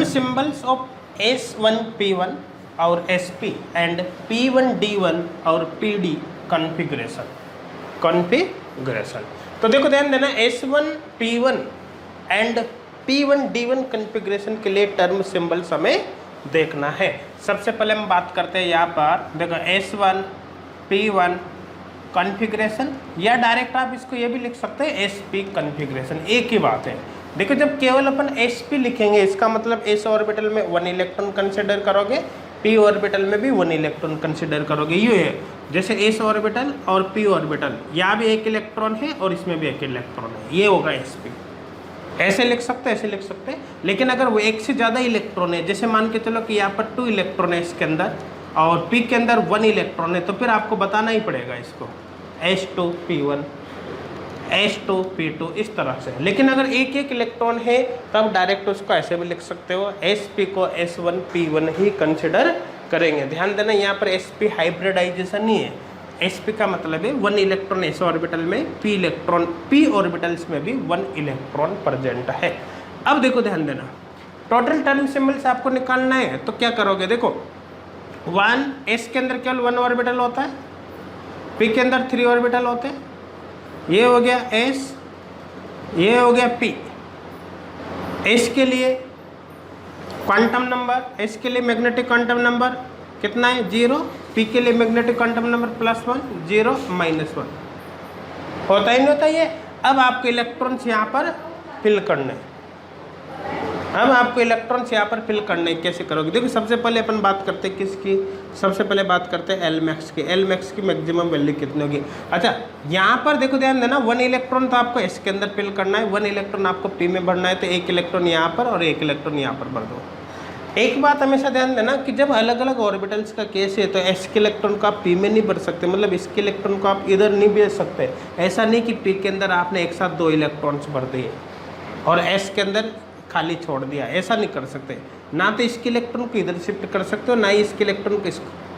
Symbols of S1P1 और SP and P1D1 और PD configuration. तो देखो ध्यान देना, S1P1 एंड P1D1 कॉन्फ़िगरेशन के लिए टर्म सिंबल्स हमें देखना है। सबसे पहले हम बात करते हैं यहाँ पर, देखो S1P1 कॉन्फ़िगरेशन, या डायरेक्ट आप इसको ये भी लिख सकते हैं SP कॉन्फ़िगरेशन, एक ही बात है। देखो जब केवल अपन SP लिखेंगे इसका मतलब S ऑर्बिटल में 1 इलेक्ट्रॉन कंसिडर करोगे, P ऑर्बिटल में भी 1 इलेक्ट्रॉन कंसिडर करोगे। ये है जैसे S ऑर्बिटल और P ऑर्बिटल, यहाँ भी 1 इलेक्ट्रॉन है और इसमें भी 1 इलेक्ट्रॉन है, ये होगा SP। ऐसे लिख सकते हैं, ऐसे लिख सकते हैं। लेकिन अगर वो एक से ज़्यादा इलेक्ट्रॉन है, जैसे मान के चलो कि यहाँ पर 2 इलेक्ट्रॉन है इसके अंदर और P के अंदर 1 इलेक्ट्रॉन है, तो फिर आपको बताना ही पड़ेगा इसको S2P1 S2P2 इस तरह से। लेकिन अगर एक एक इलेक्ट्रॉन है तब डायरेक्ट उसको ऐसे भी लिख सकते हो, SP को S1P1 ही कंसिडर करेंगे। ध्यान देना यहाँ पर SP हाइब्रिडाइजेशन नहीं है, SP का मतलब है 1 इलेक्ट्रॉन S ऑर्बिटल में, P ऑर्बिटल्स में भी 1 इलेक्ट्रॉन प्रेजेंट है। अब देखो ध्यान देना, टोटल टर्म सिंबल्स आपको निकालना है तो क्या करोगे, देखो 1 S के अंदर केवल 1 ऑर्बिटल होता है, P के अंदर 3 ऑर्बिटल होते हैं, ये हो गया S, ये हो गया P। S के लिए क्वांटम नंबर, S के लिए मैग्नेटिक क्वांटम नंबर कितना है 0, P के लिए मैग्नेटिक क्वांटम नंबर +1 0 -1 होता ही नहीं होता ये। अब आपको इलेक्ट्रॉन्स यहाँ पर फिल करने, अब आपको इलेक्ट्रॉन्स यहाँ पर फिल करने कैसे करोगे, देखो सबसे पहले अपन बात करते हैं किसकी, सबसे पहले बात करते हैं Lmax की। Lmax की मैक्सिमम वैल्यू कितनी होगी। अच्छा यहाँ पर देखो ध्यान देना, 1 इलेक्ट्रॉन तो आपको S के अंदर फिल करना है, 1 इलेक्ट्रॉन आपको P में भरना है, तो 1 इलेक्ट्रॉन यहाँ पर और 1 इलेक्ट्रॉन यहाँ पर भर दो। एक बात हमेशा ध्यान देना कि जब अलग अलग ऑर्बिटल्स का केस है तो S के इलेक्ट्रॉन को आप P में नहीं भर सकते, मतलब इसके इलेक्ट्रॉन को आप इधर नहीं भेज सकते। ऐसा नहीं कि P के अंदर आपने एक साथ 2 इलेक्ट्रॉन्स भर दिए और S के अंदर खाली छोड़ दिया, ऐसा नहीं कर सकते। ना तो इसके इलेक्ट्रॉन को इधर शिफ्ट कर सकते हो, ना ही इसके इलेक्ट्रॉन को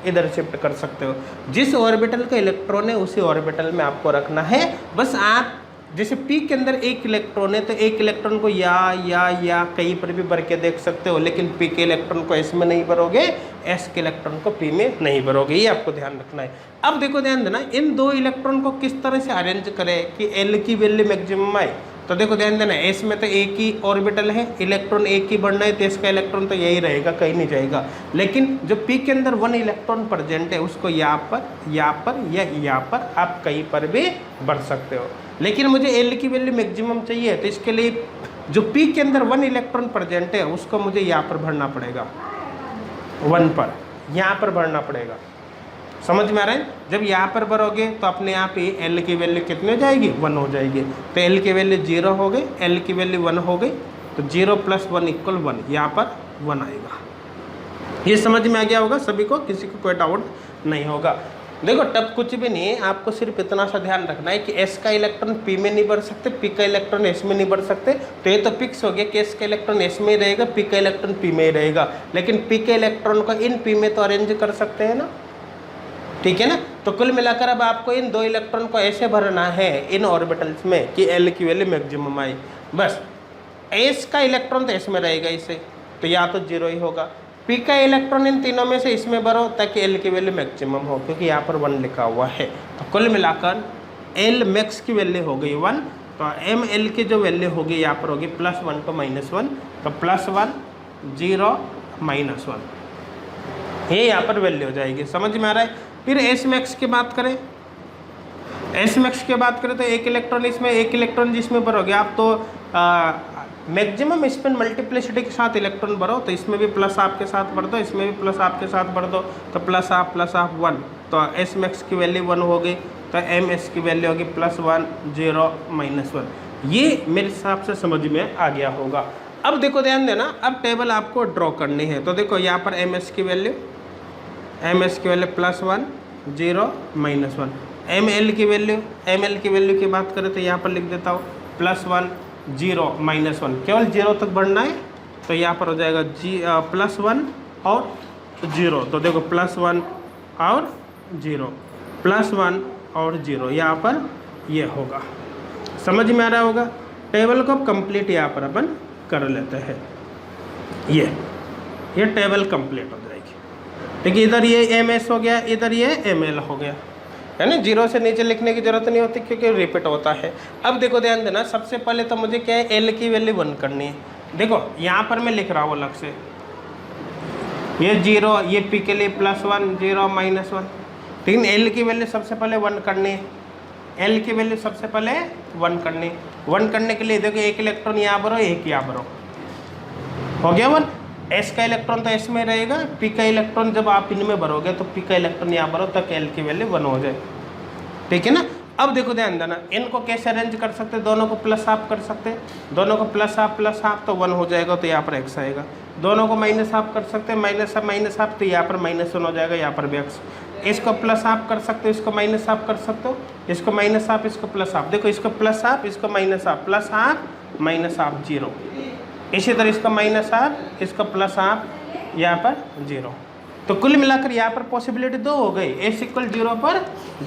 इधर शिफ्ट कर सकते हो। जिस ऑर्बिटल का इलेक्ट्रॉन है उसी ऑर्बिटल में आपको रखना है। बस आप जैसे P के अंदर 1 इलेक्ट्रॉन है तो 1 इलेक्ट्रॉन को या कहीं पर भी भर के देख सकते हो, लेकिन P के इलेक्ट्रॉन को S में नहीं भरोगे, S के इलेक्ट्रॉन को P में नहीं भरोगे, ये आपको ध्यान रखना है। अब देखो ध्यान देना, इन 2 इलेक्ट्रॉन को किस तरह से अरेंज करें कि L की वैल्यू मैक्सिमम आए। तो देखो ध्यान देना, S में तो एक ही ऑर्बिटल है, इलेक्ट्रॉन एक ही बढ़ना है, तो इसका इलेक्ट्रॉन तो यही रहेगा, कहीं नहीं जाएगा। लेकिन जो P के अंदर 1 इलेक्ट्रॉन प्रेजेंट है उसको यहाँ पर या यहाँ पर आप कहीं पर भी बढ़ सकते हो। लेकिन मुझे L की वैल्यू मैक्सिमम चाहिए, तो इसके लिए जो P के अंदर 1 इलेक्ट्रॉन प्रेजेंट है उसको मुझे यहाँ पर भरना पड़ेगा, 1 पर यहाँ पर भरना पड़ेगा। समझ में आ रहा है। जब यहाँ पर भरोगे तो अपने आप ही L की वैल्यू कितनी हो जाएगी, 1 हो जाएगी। तो L की वैल्यू 0 हो गई, L की वैल्यू 1 हो गई, तो 0 + 1 = 1, यहाँ पर 1 आएगा। ये समझ में आ गया होगा सभी को, किसी को कोई डाउट नहीं होगा। देखो तब कुछ भी नहीं है, आपको सिर्फ इतना सा ध्यान रखना है कि S का इलेक्ट्रॉन P में नहीं भर सकते, P का इलेक्ट्रॉन S में नहीं भर सकते। तो ये तो फिक्स हो गया कि S का इलेक्ट्रॉन S में ही रहेगा, P का इलेक्ट्रॉन P में ही रहेगा। लेकिन P के इलेक्ट्रॉन को इन P में तो अरेंज कर सकते हैं ना, ठीक है ना। तो कुल मिलाकर अब आपको इन 2 इलेक्ट्रॉन को ऐसे भरना है इन ऑर्बिटल्स में कि L की वैल्यू मैक्सिमम आए। बस S का इलेक्ट्रॉन तो S में रहेगा इसे, तो या तो 0 ही होगा। P का इलेक्ट्रॉन इन तीनों में से इसमें भरो ताकि L की वैल्यू मैक्सिमम हो, क्योंकि यहाँ पर 1 लिखा हुआ है। तो कुल मिलाकर Lmax की वैल्यू हो गई 1, तो ML की जो वैल्यू होगी यहाँ पर होगी +1 to -1, तो +1 0 -1, ये यहाँ पर वैल्यू हो जाएगी। समझ में आ रहा है। फिर Smax की बात करें, Smax की बात करें तो 1 इलेक्ट्रॉन इसमें, 1 इलेक्ट्रॉन जिसमें भरोगे आप तो मैक्सिमम स्पिन मल्टीप्लिसिटी के साथ इलेक्ट्रॉन भरो, तो इसमें भी प्लस आपके साथ भर दो, इसमें भी प्लस आपके साथ भर दो, तो प्लस आप 1, तो Smax की वैल्यू 1 हो गई, तो MS की वैल्यू होगी +1 0 -1। ये मेरे हिसाब से समझ में आ गया होगा। अब देखो ध्यान देना, अब टेबल आपको ड्रॉ करनी है। तो देखो यहाँ पर MS की वैल्यू +1 0 -1, ML की वैल्यू की बात करें तो यहाँ पर लिख देता हूँ +1 0 -1, केवल 0 तक बढ़ना है, तो यहाँ पर हो जाएगा +1 और 0। तो देखो +1 और 0, +1 और 0 यहाँ पर ये होगा। समझ में आ रहा होगा। टेबल को कंप्लीट यहाँ पर अपन कर लेते हैं। ये टेबल कंप्लीट हो जाएगी। ठीक है, इधर ये MS हो गया, इधर ये ML हो गया, है ना। 0 से नीचे लिखने की जरूरत नहीं होती क्योंकि रिपीट होता है। अब देखो ध्यान देना, सबसे पहले तो मुझे क्या है, L की वैल्यू 1 करनी है। देखो यहाँ पर मैं लिख रहा हूँ अलग से, ये 0, ये P के लिए +1 0 -1, लेकिन L की वैल्यू सबसे पहले 1 करनी है। L की वैल्यू सबसे पहले 1 करनी है। 1 करने के लिए देखो एक इलेक्ट्रॉन यहाँ भरो, एक यहाँ भरो, हो गया 1। S का इलेक्ट्रॉन तो S में रहेगा, P का इलेक्ट्रॉन जब आप इनमें भरोगे तो P का इलेक्ट्रॉन यहाँ भरो तक L की वैल्यू 1 हो जाए। ठीक है ना। अब देखो ध्यान देना, इनको कैसे अरेंज कर सकते हैं, दोनों को प्लस हाफ कर सकते हैं, दोनों को प्लस हाफ तो 1 हो जाएगा, तो यहाँ पर x आएगा। दोनों को माइनस हाफ कर सकते हैं, माइनस हाफ तो यहाँ पर -1 हो जाएगा, यहाँ पर भी x। इसको प्लस हाफ कर सकते हो, इसको माइनस हाफ कर सकते हो, इसको माइनस हाफ, इसको प्लस हाफ। देखो इसको प्लस हाफ, इसको minus half, plus half minus half 0। इसी तरह इसका माइनस हाफ, इसका प्लस हाफ, यहाँ पर 0। तो कुल मिलाकर यहाँ पर पॉसिबिलिटी 2 हो गई, s = 0 पर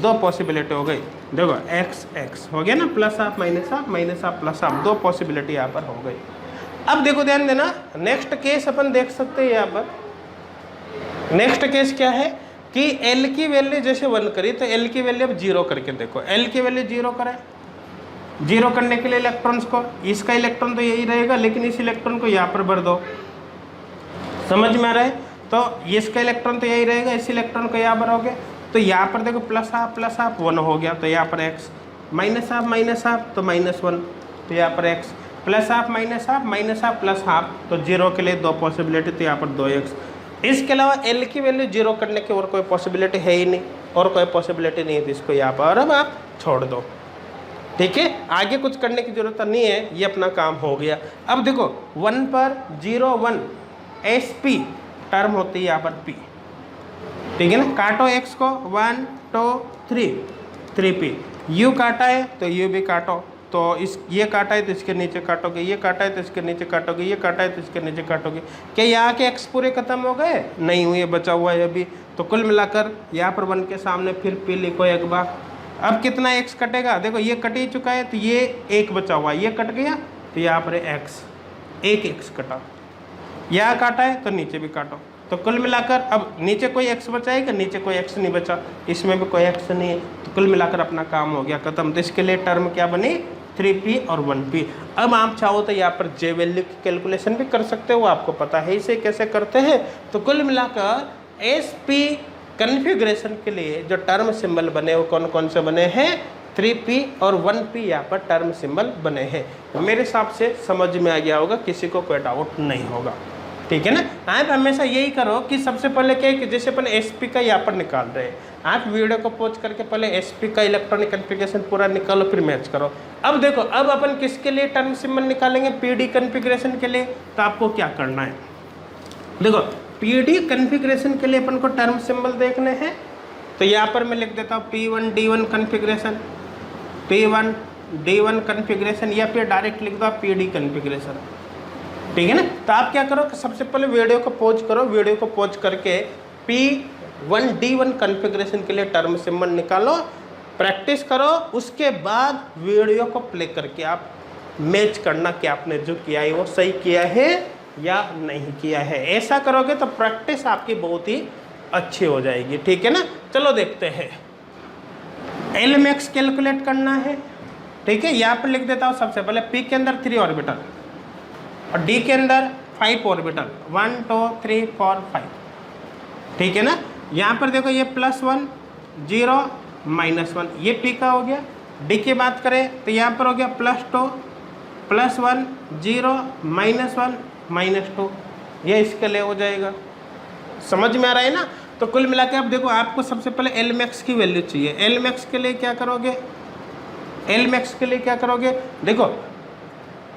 2 पॉसिबिलिटी हो गई। देखो x हो गया ना, plus half minus half plus half, 2 possibility यहाँ पर हो गई। अब देखो ध्यान देना, नेक्स्ट केस अपन देख सकते हैं। यहाँ पर नेक्स्ट केस क्या है कि L की वैल्यू जैसे 1 करी तो L की वैल्यू अब 0 करके देखो। L की वैल्यू 0 करें, 0 करने के लिए इलेक्ट्रॉन्स को, इसका इलेक्ट्रॉन तो यही रहेगा लेकिन इस इलेक्ट्रॉन को यहाँ पर भर दो, समझ में आ रहा है। तो इसका इलेक्ट्रॉन तो यही रहेगा, इस इलेक्ट्रॉन को यहाँ भरोगे तो यहाँ पर देखो प्लस हाफ 1 हो गया, तो यहाँ पर x, माइनस हाफ तो -1, तो यहाँ पर x, plus half plus half, तो 0 के लिए 2 पॉसिबिलिटी, तो यहाँ पर 2x। इसके अलावा L की वैल्यू 0 करने की और कोई पॉसिबिलिटी है ही नहीं, और कोई पॉसिबिलिटी नहीं है, तो इसको यहाँ पर अब आप छोड़ दो। ठीक है, आगे कुछ करने की जरूरत नहीं है, ये अपना काम हो गया। अब देखो 1 पर 0 1 SP टर्म होती है यहाँ पर P। ठीक है ना, काटो x को 1 2 3 P, U काटा है तो U भी काटो, तो इस ये काटा है तो इसके नीचे काटोगे, ये काटा है तो इसके नीचे काटोगे, ये काटा है तो इसके नीचे काटोगे। क्या यहाँ के x पूरे खत्म हो गए? नहीं हुए, बचा हुआ है अभी। तो कुल मिलाकर यहाँ पर 1 के सामने फिर P लिखो एक बार। अब कितना x कटेगा, देखो ये कट ही चुका है तो ये 1 बचा हुआ है, ये कट गया तो यहाँ पर x, एक x कटा, यहाँ काटा है तो नीचे भी काटो। तो कुल मिलाकर अब नीचे कोई x बचाएगा, नीचे कोई x नहीं बचा, इसमें भी कोई x नहीं है, तो कुल मिलाकर अपना काम हो गया खत्म। तो इसके लिए टर्म क्या बनी, 3p और 1p। अब आप चाहो तो यहाँ पर j वैल्यू की कैलकुलेशन भी कर सकते हो, आपको पता है इसे कैसे करते हैं। तो कुल मिलाकर sp कन्फिग्रेशन के लिए जो टर्म सिंबल बने वो कौन कौन से बने हैं, 3p और 1p यहाँ पर टर्म सिंबल बने हैं। मेरे हिसाब से समझ में आ गया होगा, किसी को कोई डाउट नहीं होगा। ठीक है ना। आप हमेशा यही करो कि सबसे पहले क्या है कि जैसे अपन sp का यहाँ पर निकाल रहे हैं, आप वीडियो को पॉज करके पहले sp का इलेक्ट्रॉनिक कन्फिग्रेशन पूरा निकालो, फिर मैच करो। अब देखो, अब अपन किसके लिए टर्म सिंबल निकालेंगे, pd कन्फिग्रेशन के लिए। तो आपको क्या करना है, देखो pd कन्फिग्रेशन के लिए अपन को टर्म सिंबल देखने हैं। तो यहाँ पर मैं लिख देता हूँ p1 d1 configuration, p1 d1 configuration, या फिर डायरेक्ट लिख दो pd कन्फिग्रेशन। ठीक है ना। तो आप क्या करो कि सबसे पहले वीडियो को पॉज करो, वीडियो को पॉज करके p1 d1 कन्फिग्रेशन के लिए टर्म सिंबल निकालो, प्रैक्टिस करो। उसके बाद वीडियो को प्ले करके आप मैच करना कि आपने जो किया है वो सही किया है या नहीं किया है। ऐसा करोगे तो प्रैक्टिस आपकी बहुत ही अच्छी हो जाएगी। ठीक है ना। चलो देखते हैं, Lmax कैलकुलेट करना है। ठीक है, यहाँ पर लिख देता हूँ सबसे पहले p के अंदर 3 ऑर्बिटल और d के अंदर 5 ऑर्बिटल, 1 2 3 4 5। ठीक है ना। यहाँ पर देखो ये +1 0 -1, ये p का हो गया। d की बात करें तो यहाँ पर हो गया +2 +1 0 -1 -2, ये इसके लिए हो जाएगा। समझ में आ रहा है ना। तो कुल मिला के अब देखो, आपको सबसे पहले Lmax की वैल्यू चाहिए। Lmax के लिए क्या करोगे, Lmax के लिए क्या करोगे, देखो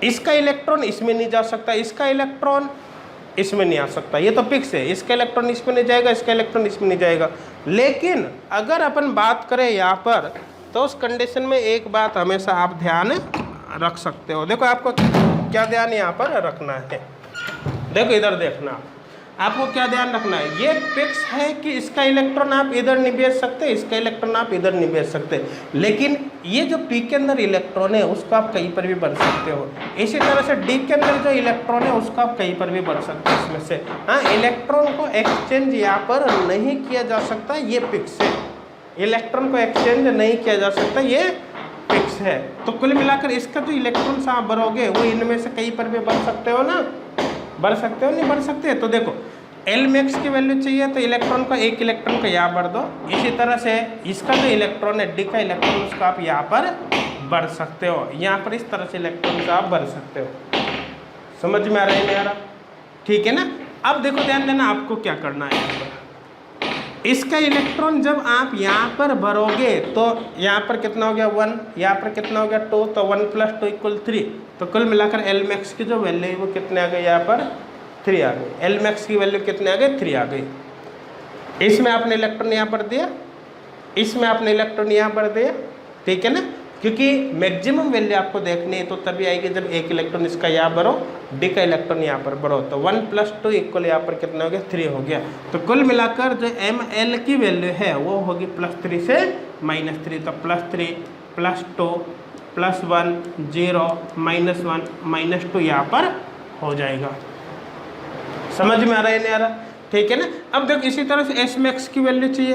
इसका इलेक्ट्रॉन इसमें नहीं जा सकता, इसका इलेक्ट्रॉन इसमें नहीं आ सकता, ये तो फिक्स है। इसका इलेक्ट्रॉन इसमें नहीं जाएगा, इसका इलेक्ट्रॉन इसमें नहीं जाएगा। लेकिन अगर अपन बात करें यहाँ पर, तो उस कंडीशन में एक बात हमेशा आप ध्यान रख सकते हो। देखो आपको क्या ध्यान यहाँ पर रखना है, देखो इधर देखना। आपको क्या ध्यान रखना है, ये फिक्स है कि इसका इलेक्ट्रॉन आप इधर नहीं भेज सकते, इसका इलेक्ट्रॉन आप इधर नहीं भेज सकते, लेकिन ये जो पी के अंदर इलेक्ट्रॉन है उसको आप कहीं पर भी भर सकते हो। इसी तरह से डी के अंदर जो इलेक्ट्रॉन है उसको आप कहीं पर भी भर सकते हो इसमें से। हाँ, इलेक्ट्रॉन को एक्सचेंज यहाँ पर नहीं किया जा सकता, ये फिक्स है। इलेक्ट्रॉन को एक्सचेंज नहीं किया जा सकता, ये फिक्स है। तो कुल मिलाकर इसका जो इलेक्ट्रॉन आप भरोगे वो इनमें से कहीं पर भी भर सकते हो ना, भर सकते हो नहीं भर सकते। तो देखो एल मैक्स की वैल्यू चाहिए तो इलेक्ट्रॉन को, एक इलेक्ट्रॉन को यहाँ भर दो। इसी तरह से इसका जो इलेक्ट्रॉन है डी का इलेक्ट्रॉन उसको आप यहाँ पर भर सकते हो, यहाँ पर इस तरह से इलेक्ट्रॉन को आप भर सकते हो। समझ में आ रहा है नहीं आ रहा? ठीक है ना। अब देखो ध्यान देना आपको क्या करना है, यहाँ पर इसका इलेक्ट्रॉन जब आप यहाँ पर भरोगे तो यहाँ पर कितना हो गया 1, यहाँ पर कितना हो गया 2, तो 1 + 2 = 3। तो कुल मिलाकर एल मैक्स की जो वैल्यू है वो कितने आ गए, यहाँ पर 3 आ गई। एल मैक्स की वैल्यू कितने आ गए, 3 आ गई। इसमें आपने इलेक्ट्रॉन यहाँ पर दिया, इसमें आपने इलेक्ट्रॉन यहाँ पर दिया, ठीक है ना, क्योंकि मैक्सिमम वैल्यू आपको देखनी है तो तभी आएगी जब एक इलेक्ट्रॉन इसका यहाँ भरो, डी का इलेक्ट्रॉन यहाँ पर भरो। तो 1 + 2 = यहाँ पर कितना हो गया, 3 हो गया। तो कुल मिलाकर जो एम एल की वैल्यू है वो होगी +3 से -3। तो +3 + 2 + 1 0 -1 -2 यहाँ पर हो जाएगा। समझ में आ रहा है नहीं आ रहा? ठीक है ना। अब देखो इसी तरह से एस मैक्स की वैल्यू चाहिए,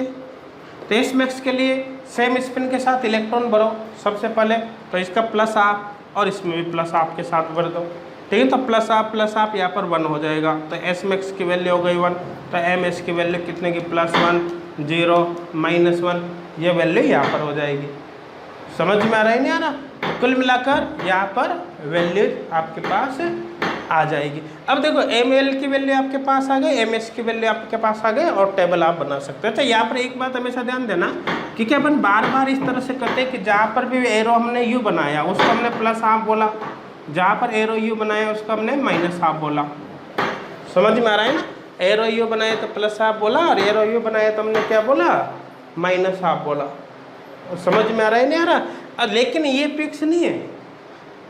तो एस मैक्स के लिए सेम स्पिन के साथ इलेक्ट्रॉन भरो सबसे पहले। तो इसका प्लस आप और इसमें भी प्लस आप के साथ भर दो, ठीक है। तो प्लस आप यहाँ पर 1 हो जाएगा। तो एस मैक्स की वैल्यू हो गई 1। तो एम एस की वैल्यू कितने की, +1 0 -1, ये वैल्यू यहाँ पर हो जाएगी। समझ में आ रहा है नहीं आ रहा? तो कुल मिलाकर यहाँ पर वैल्यू आपके पास आ जाएगी। अब देखो एम एल की वैल्यू आपके पास आ गई, एम एस की वैल्यू आपके पास आ गई और टेबल आप बना सकते हो। तो यहाँ पर एक बात हमेशा ध्यान देना, क्योंकि अपन बार बार इस तरह से करते हैं कि जहाँ पर भी एरो हमने यू बनाया उसको हमने +1/2 बोला, जहाँ पर एरो यू बनाया उसको हमने -1/2 बोला। समझ में आ रहा है ना? एरो यू बनाया तो +1/2 बोला और एरो यू बनाया तो हमने क्या बोला, -1/2 बोला। समझ में आ रहा है नहीं आ रहा? लेकिन ये फिक्स नहीं है।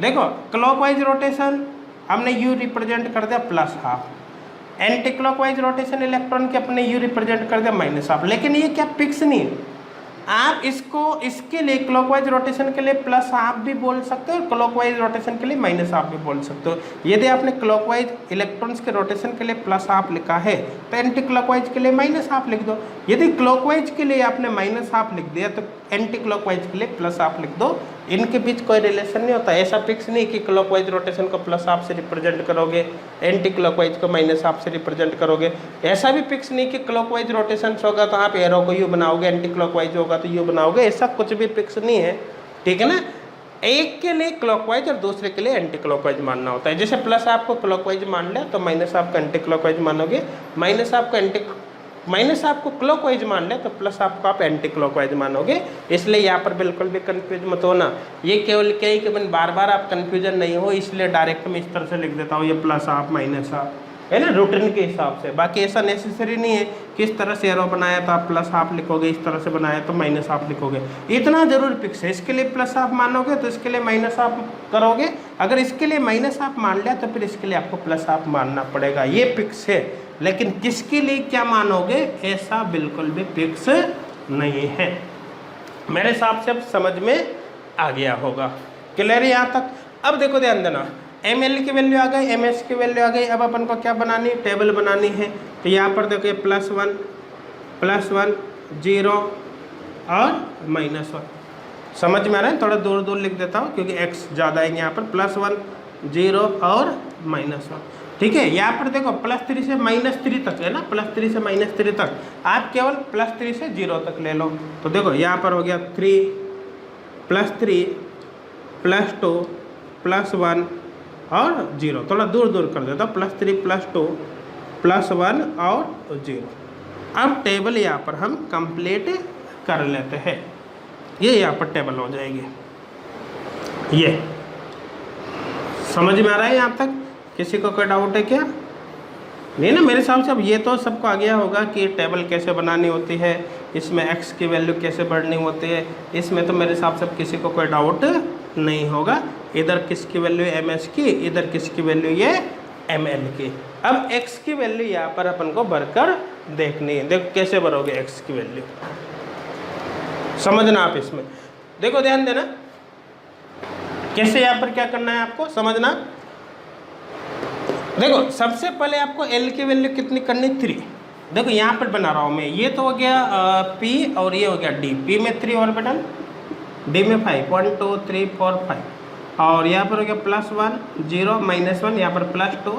देखो क्लॉकवाइज रोटेशन हमने यू रिप्रेजेंट कर दिया +1/2, एंटी क्लॉकवाइज रोटेशन इलेक्ट्रॉन के अपने यू रिप्रेजेंट कर दिया -1/2। लेकिन ये क्या फिक्स नहीं है, आप इसको इसके लिए क्लॉकवाइज रोटेशन के लिए +1/2 भी बोल सकते हो और क्लॉकवाइज रोटेशन के लिए -1/2 भी बोल सकते हो। यदि आपने क्लॉकवाइज इलेक्ट्रॉन्स के रोटेशन के लिए +1/2 लिखा है तो एंटी क्लॉकवाइज के लिए -1/2 लिख दो। यदि क्लॉकवाइज के लिए आपने -1/2 लिख दिया तो एंटी क्लॉकवाइज के लिए +1/2 लिख दो। इनके बीच कोई रिलेशन नहीं होता। ऐसा फिक्स नहीं कि क्लॉकवाइज रोटेशन को +1/2 से रिप्रेजेंट करोगे, एंटी क्लॉकवाइज को -1/2 से रिप्रेजेंट करोगे। ऐसा भी फिक्स नहीं कि क्लॉकवाइज रोटेशन होगा तो आप एरो को यू बनाओगे, एंटी क्लॉकवाइज होगा तो यू बनाओगे। ऐसा कुछ भी फिक्स नहीं है, ठीक है ना। एक के लिए क्लॉकवाइज और दूसरे के लिए एंटी क्लॉकवाइज मानना होता है। जैसे प्लस आपको क्लॉकवाइज मान लिया तो माइनस आपको एंटी क्लॉकवाइज मानोगे, माइनस आपको क्लॉकवाइज मान लिया तो प्लस आपको आप एंटी क्लॉकवाइज मानोगे। इसलिए यहाँ पर बिल्कुल भी कंफ्यूज मत होना। ये केवल क्या है कि बार बार आप कंफ्यूजन नहीं हो, इसलिए डायरेक्ट मैं इस तरह से लिख देता हूँ, ये प्लस आप माइनस आप, है ना, रूटीन के हिसाब से। बाकी ऐसा नेसेसरी नहीं है कि इस तरह से एरो बनाया तो आप प्लस आप लिखोगे, इस तरह से बनाया तो माइनस आप लिखोगे। इतना जरूर फिक्स है, इसके लिए प्लस आप मानोगे तो इसके लिए माइनस आप करोगे। अगर इसके लिए माइनस आप मान लिया तो फिर इसके लिए आपको प्लस आप मानना पड़ेगा। ये फिक्स है, लेकिन किसके लिए क्या मानोगे ऐसा बिल्कुल भी फिक्स नहीं है। मेरे हिसाब से अब समझ में आ गया होगा। क्लियर है यहाँ तक? अब देखो ध्यान देना, एम एल की वैल्यू आ गई, एम एस की वैल्यू आ गई। अब अपन को क्या बनानी है, टेबल बनानी है। तो यहाँ पर देखो +1 0 और -1। समझ में आ रहा है? थोड़ा दूर दूर लिख देता हूँ क्योंकि x ज़्यादा है। यहाँ पर +1 0 और -1, ठीक है। यहाँ पर देखो +3 से -3 तक है ना, +3 से -3 तक। आप केवल +3 से 0 तक ले लो। तो देखो यहाँ पर हो गया 3 +3 +2 +1 और 0। थोड़ा दूर दूर कर देता हूँ, +3 +2 +1 और 0। अब टेबल यहाँ पर हम कंप्लीट कर लेते हैं। ये यहाँ पर टेबल हो जाएगी। ये समझ में आ रहा है यहाँ तक? किसी को कोई डाउट है क्या? नहीं ना, मेरे हिसाब से अब ये तो सबको आ गया होगा कि टेबल कैसे बनानी होती है, इसमें x की वैल्यू कैसे बढ़नी होती है। इसमें तो मेरे हिसाब से किसी को कोई डाउट नहीं होगा। इधर किसकी वैल्यू है, एम एस की, इधर किसकी वैल्यू ये ml की। अब x की वैल्यू यहाँ पर अपन को भरकर देखनी है। देखो कैसे भरोगे x की वैल्यू, समझना आप इसमें। देखो ध्यान देना कैसे यहाँ पर क्या करना है आपको समझना। देखो सबसे पहले आपको L की वैल्यू कितनी करनी, 3। देखो यहाँ पर बना रहा हूँ मैं, ये तो हो गया P और ये हो गया D। P में 3 ऑर्बिटल, D में 5, 1 2 3 4 5, और यहाँ पर हो गया +1 0 -1, यहाँ पर +2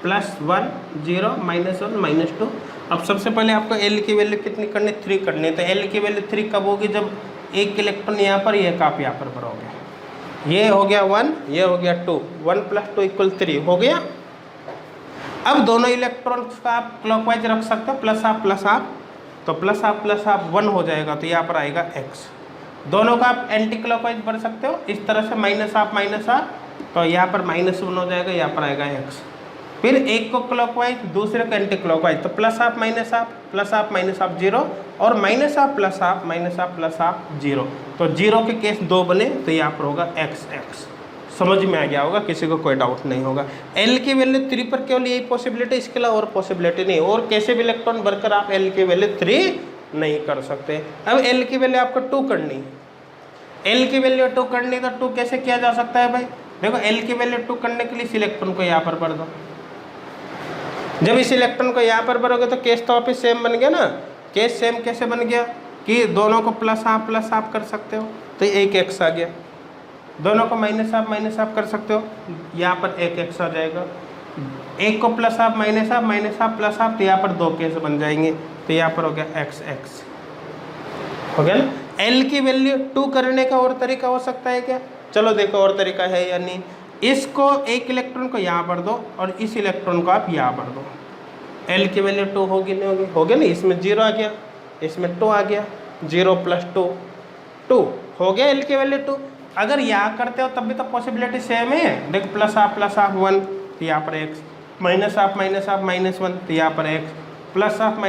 +1 0 -1 -2। अब सबसे पहले आपको L की वैल्यू कितनी करनी, 3 करनी है। तो L की वैल्यू 3 कब होगी, जब एक इलेक्ट्रॉन यहाँ पर, एक आप यहाँ पर भरोगे। ये हो गया 1, ये हो गया 2, 1 + 2 = 3 हो गया। अब दोनों इलेक्ट्रॉन्स का आप क्लॉकवाइज रख सकते हो, प्लस हाफ तो प्लस हाफ 1 हो जाएगा, तो यहाँ पर आएगा x। दोनों का आप एंटी क्लॉकवाइज बढ़ सकते हो इस तरह से, -हाफ, तो यहाँ पर -1 हो जाएगा, यहाँ पर आएगा x। फिर एक को क्लॉकवाइज, दूसरे को एंटी क्लॉकवाइज, तो प्लस हाफ -हाफ 0, और -हाफ प्लस हाफ 0। तो 0 के केस 2 बने, तो यहाँ पर होगा x। समझ में आ गया होगा, किसी को कोई डाउट नहीं होगा। L की वैल्यू 3 पर केवल यही पॉसिबिलिटी, इसके अलावा और पॉसिबिलिटी नहीं। और कैसे भी इलेक्ट्रॉन भरकर आप L की वैल्यू 3 नहीं कर सकते। अब L की वैल्यू आपको 2 करनी है। L की वैल्यू 2 करनी, तो 2 कैसे किया जा सकता है भाई। देखो L की वैल्यू 2 करने के लिए इस इलेक्ट्रॉन को यहाँ पर भर दो। जब इस इलेक्ट्रॉन को यहाँ पर भरोगे तो केस तो वापिस सेम बन गया ना। केस सेम कैसे बन गया कि दोनों को प्लस हाफ कर सकते हो, तो एक x आ गया। दोनों को -हाफ कर सकते हो, यहाँ पर एक x आ जाएगा। एक को प्लस हाफ प्लस हाफ, तो यहाँ पर 2 केस बन जाएंगे, तो यहाँ पर हो गया x। हो गया ना। L की वैल्यू 2 करने का और तरीका हो सकता है क्या, चलो देखो और तरीका है या नहीं। इसको एक इलेक्ट्रॉन को यहाँ भर दो और इस इलेक्ट्रॉन को आप यहाँ भर दो। L की वैल्यू 2 होगी नहीं होगी, हो गया ना। इसमें 0 आ गया, इसमें 2 आ गया, 0 + 2 2 हो गया L की वैल्यू 2। अगर यहाँ करते हो तब भी तो पॉसिबिलिटी सेम है। देखो प्लस हाफ 1, तो यहाँ पर x, -हाफ -1, तो यहाँ पर x, plus half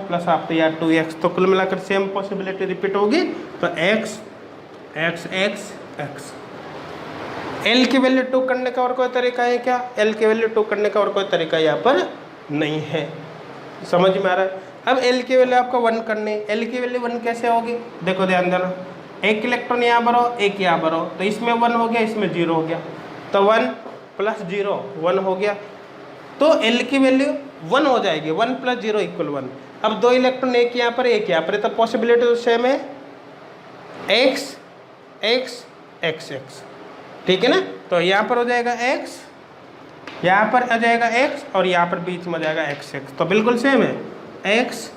plus half, तो यहाँ 2x। तो कुल मिलाकर सेम पॉसिबिलिटी रिपीट होगी, तो x। L की वैल्यू 2 करने का और कोई तरीका है क्या, L की वैल्यू 2 करने का और कोई तरीका यहाँ पर नहीं है। समझ में आ रहा है। अब L की वैल्यू आपको 1 करनी है। L की वैल्यू 1 कैसे होगी, देखो ध्यान देना। एक इलेक्ट्रॉन यहाँ भरो, एक यहाँ भरो, तो इसमें 1 हो गया, इसमें 0 हो गया, तो 1 + 0 1 हो गया। तो L की वैल्यू 1 हो जाएगी, 1 + 0 = 1। अब 2 इलेक्ट्रॉन, एक यहाँ पर एक यहाँ पर, तो पॉसिबिलिटी तो सेम है, x। ठीक है ना। तो यहाँ पर हो जाएगा x, यहाँ पर आ जाएगा x, और यहाँ पर बीच में आ जाएगा x। तो बिल्कुल सेम है, x।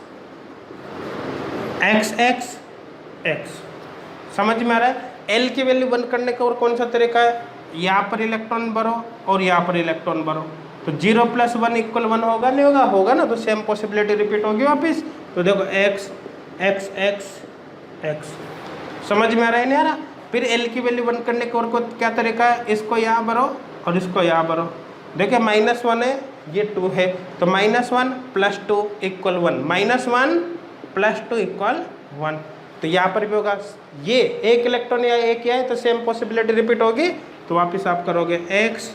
समझ में आ रहा है। L की वैल्यू 1 करने का और कौन सा तरीका है, यहाँ पर इलेक्ट्रॉन भरो और यहाँ पर इलेक्ट्रॉन भरो, तो 0 + 1 = 1 होगा नहीं होगा, होगा ना। तो सेम पॉसिबिलिटी रिपीट होगी वापस। तो देखो x। समझ में आ रहा है नहीं आ रहा। फिर L की वैल्यू 1 करने का और क्या तरीका है, इसको यहाँ भरो और इसको यहाँ भरो। देखिए -1 है, ये 2 है, तो -1 + 2 = 1, -1 + 2 = 1। तो यहाँ पर भी होगा, ये एक इलेक्ट्रॉन या एक है, तो सेम पॉसिबिलिटी रिपीट होगी। तो वापस आप करोगे x,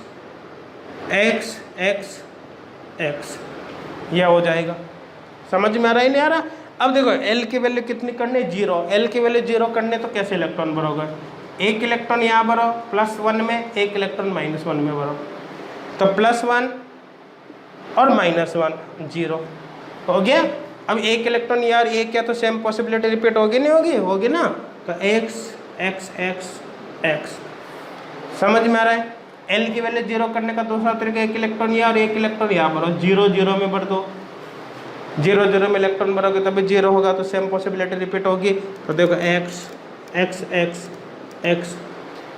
यह हो जाएगा। समझ में आ रहा है नहीं आ रहा। अब देखो L की वैल्यू कितनी करनी है, 0। L की वैल्यू 0 करने तो कैसे इलेक्ट्रॉन भरोगे, एक इलेक्ट्रॉन यहाँ भरो +1 में, एक इलेक्ट्रॉन -1 में भरो, तो +1 और -1 0 हो गया। अब एक इलेक्ट्रॉन यार एक क्या, तो सेम पॉसिबिलिटी रिपीट होगी नहीं होगी, होगी ना। तो x। समझ में आ रहा है। L की वैल्यू 0 करने का दूसरा तरीका, एक इलेक्ट्रॉन यहाँ और एक इलेक्ट्रॉन यहाँ भरो, 0 0 में भर दो, 0 0 में इलेक्ट्रॉन भरोगे तभी 0 होगा, तो सेम पॉसिबिलिटी रिपीट होगी। तो देखो x।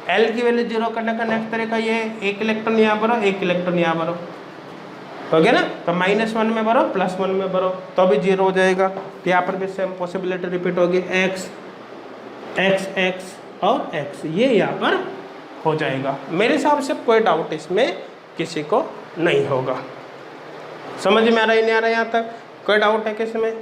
L की वैल्यू 0 करने का नेक्स्ट तरीका ये, एक इलेक्ट्रॉन यहाँ भरो, एक इलेक्ट्रॉन यहाँ भरो, हो गया ना। तो -1 में भरो, +1 में भरो, तो भी 0 हो जाएगा। तो यहाँ पर भी सेम पॉसिबिलिटी रिपीट होगी, x और x, ये यहाँ पर हो जाएगा। मेरे हिसाब से कोई डाउट इसमें किसी को नहीं होगा। समझ में आ रहा है नहीं आ रहा है, यहाँ तक कोई डाउट है किसी में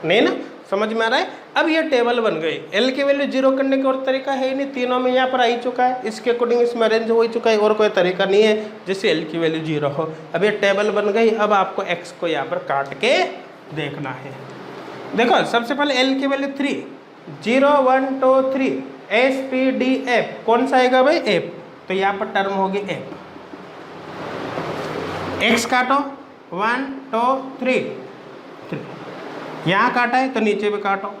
नहीं ना। समझ में आ रहा है। अब ये टेबल बन गई, एल की वैल्यू 0 करने का और तरीका है ही नहीं, तीनों में यहाँ पर आ ही चुका है, इसके अकॉर्डिंग इसमें अरेंज हो ही चुका है, और कोई तरीका नहीं है जिससे एल की वैल्यू 0 हो। अब ये टेबल बन गई, अब आपको एक्स को यहाँ पर काट के देखना है। देखो सबसे पहले एल की value 3, 0 1 2 3 S P D F, कौन सा आएगा भाई एफ, तो यहाँ पर टर्म होगी एफ। एक्स काटो 1 2 3 3, यहाँ काटा है तो नीचे भी काटो,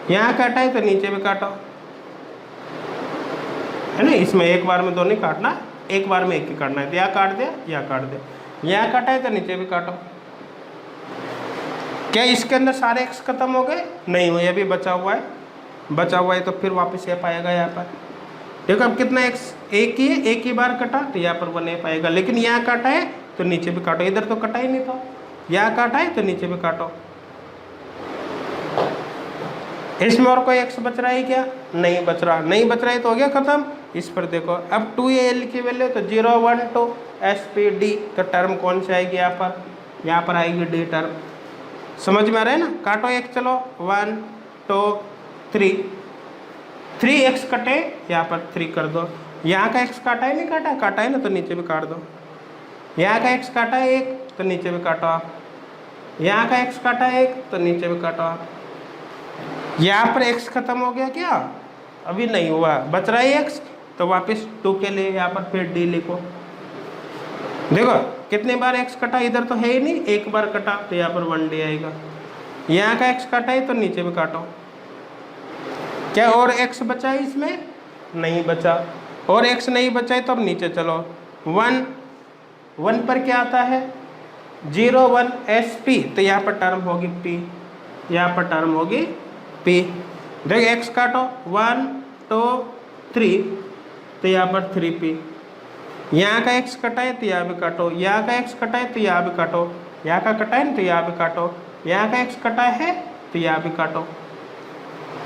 यहाँ काटा है तो नीचे भी काटो, है ना। इसमें एक बार में दो नहीं काटना, एक बार में एक ही काटना है, तो यहाँ काट दिया यहाँ काट दिया, यहाँ काटा है तो नीचे भी काटो। क्या इसके अंदर सारे एक्स खत्म हो गए? नहीं हुए, अभी बचा हुआ है, बचा हुआ है तो फिर वापस एफ आएगा यहाँ पर। देखो अब कितना एक्स, एक ही है, एक ही बार कटा तो यहाँ पर 1 एफ आएगा, लेकिन यहाँ काटा है तो नीचे भी काटो, इधर तो कटा ही नहीं था, यहाँ काटा है तो नीचे भी काटो। इसमें और कोई एक्स बच रहा है क्या? नहीं बच रहा, नहीं बच रहा है तो हो गया खत्म। इस पर देखो अब 2al की वैल्यू तो 0 1 2 एस पी डी, तो टर्म कौन सी आएगी यहाँ पर आएगी डी टर्म। समझ में आ रहा है ना। काटो एक, चलो 1 2 3, 3 एक्स कटे यहाँ पर 3 कर दो, यहाँ का एक्स काटा है नहीं काटा, काटा है ना तो नीचे भी काट दो, यहाँ का एक्स काटा है 1 तो नीचे भी काटो आप, यहाँ का एक्स काटा है 1 तो नीचे भी काटो आप। यहाँ पर एक्स खत्म हो गया क्या? अभी नहीं हुआ, बच रहा है एक्स, तो वापस 2 के लिए यहाँ पर फिर डी लिखो। देखो कितनी बार एक्स कटा, इधर तो है ही नहीं, एक बार कटा तो यहाँ पर 1 डी आएगा, यहाँ का एक्स काटा है तो नीचे भी काटो। क्या और एक्स बचा है इसमें? नहीं बचा, और एक्स नहीं बचा है तो अब नीचे चलो, 1 पर क्या आता है 0 1 एस पी, तो यहाँ पर टर्म होगी पी, यहाँ पर टर्म होगी पी। देखो एक्स काटो 1 2 3, तो यहाँ पर 3p, यहाँ का एक्स कटा है तो यहाँ भी काटो, यहाँ का एक्स कटा है तो यहाँ भी काटो, यहाँ का कटा है ना तो यहाँ भी काटो, यहाँ का एक्स कटा है तो यहाँ भी काटो।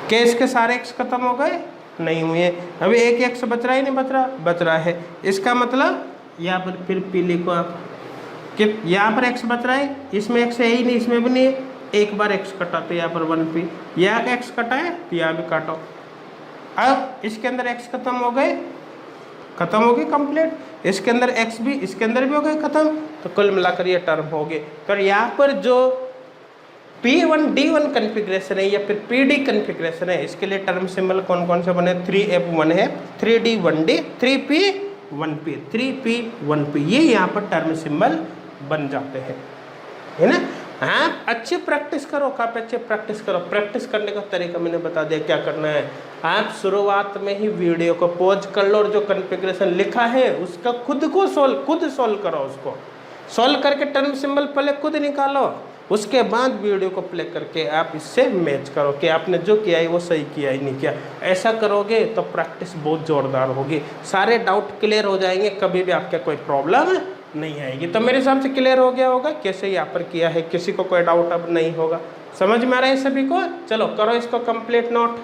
क्या इसके सारे एक्स खत्म हो गए? नहीं हुए, अभी एक एक्स बच रहा है नहीं बच रहा? बच रहा है। इसका मतलब यहाँ पर फिर पी लिखो आप कि यहाँ पर एक्स बच रहा है, इसमें एक्स है ही नहीं, इसमें भी नहीं है, एक बार एक्स कटा तो यहाँ पर 1p, यहाँ का एक्स कटा है तो यहाँ भी काटो। अब इसके अंदर एक्स खत्म हो गए, खत्म हो गई कंप्लीट, इसके अंदर एक्स भी, इसके अंदर भी हो गए खत्म, तो कुल मिलाकर ये टर्म हो गए। तो यहाँ पर जो P1D1 कन्फिग्रेशन है या फिर PD कन्फिग्रेशन है, इसके लिए टर्म सिंबल कौन कौन से बने? 3F1 है, 3D1D, 3P1P, 3P1P, ये यहाँ पर टर्म सिंबल बन जाते हैं, है ना। आप अच्छी प्रैक्टिस करो, काफ़ी अच्छी प्रैक्टिस करो। प्रैक्टिस करने का तरीका मैंने बता दिया क्या करना है। आप शुरुआत में ही वीडियो को पॉज कर लो और जो कन्फिग्रेशन लिखा है उसका खुद सोल्व करो, उसको सोल्व करके टर्म सिंबल पहले खुद निकालो, उसके बाद वीडियो को प्ले करके आप इससे मैच करो कि आपने जो किया है वो सही किया ही नहीं किया। ऐसा करोगे तो प्रैक्टिस बहुत ज़ोरदार होगी, सारे डाउट क्लियर हो जाएंगे, कभी भी आपके कोई प्रॉब्लम नहीं आएगी। तो मेरे हिसाब से क्लियर हो गया होगा कैसे यहाँ पर किया है, किसी को कोई डाउट अब नहीं होगा। समझ में आ रहा है सभी को? चलो करो इसको कंप्लीट नोट।